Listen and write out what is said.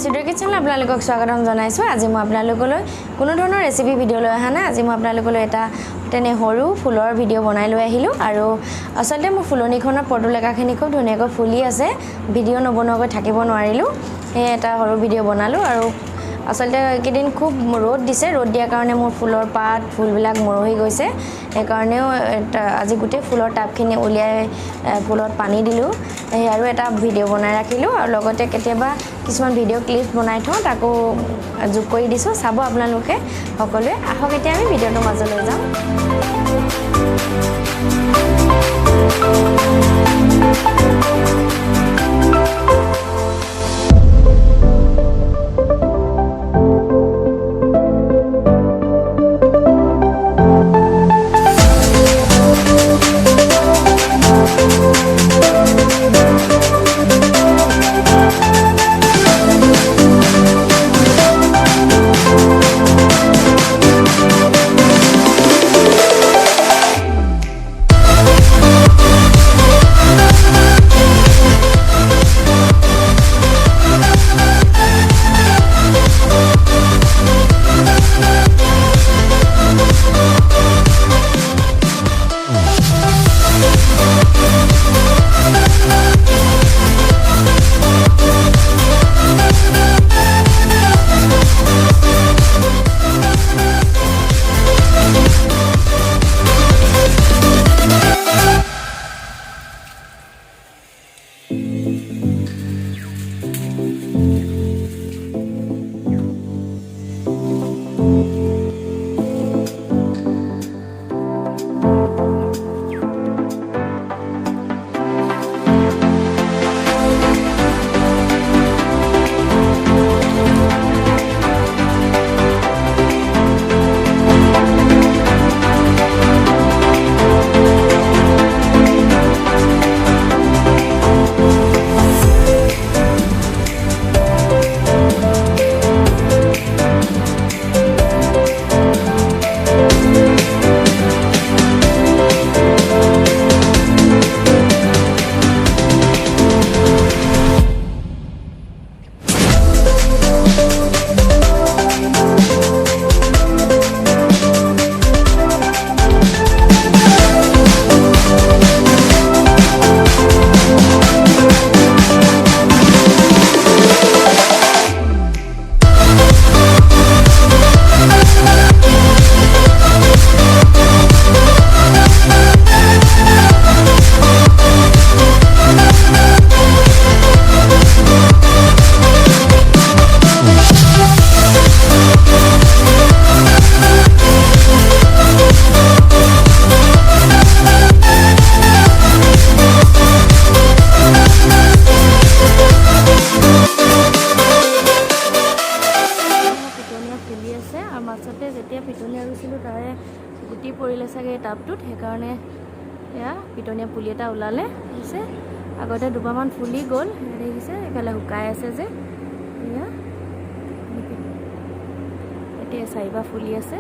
চিডৰ কিচেনলৈ আপোনালোকক স্বাগতম জনাইছোঁ। আজি মই আপোনালোকলৈ কোনো ধৰণৰ ৰেচিপি ভিডিঅ' লৈ অহা নাই। আজি মই আপোনালোকলৈ এটা তেনে সৰু ফুলৰ ভিডিঅ' বনাই লৈ আহিলোঁ। আৰু আচলতে মোৰ ফুলনিখনৰ পৰ্তুলাকাখিনি খুব ধুনীয়াকৈ ফুলি আছে, ভিডিঅ' নবনোৱাকৈ থাকিব নোৱাৰিলোঁ, সেয়ে এটা সৰু ভিডিঅ' বনালোঁ। আৰু আচলতে এইকেইদিন খুব ৰ'দ দিছে, ৰ'দ দিয়াৰ কাৰণে মোৰ ফুলৰ পাত ফুলবিলাক মৰহি গৈছে, সেইকাৰণেও আজি গোটেই ফুলৰ টাবখিনি উলিয়াই ফুলত পানী দিলোঁ, আৰু এটা ভিডিঅ' বনাই ৰাখিলোঁ। আৰু লগতে কেতিয়াবা কিছুমান ভিডিঅ' ক্লিপ বনাই থওঁ, তাকো যোগ কৰি দিছোঁ, চাব আপোনালোকে সকলোৱে। আহক এতিয়া আমি ভিডিঅ'টোৰ মাজলৈ যাওঁ। মাছতে যেতিয়া পিটনীয়া ৰুইছিলোঁ তাৰে গুটি পৰিলে চাগে টাবটোত, সেইকাৰণে এয়া পিটনীয়া পুলি এটা ওলালে দেখিছে। আগতে দুবাৰমান ফুলি গ'ল, দেখিছে এইফালে শুকাই আছে যে, এয়া এতিয়া 4বাৰ ফুলি আছে।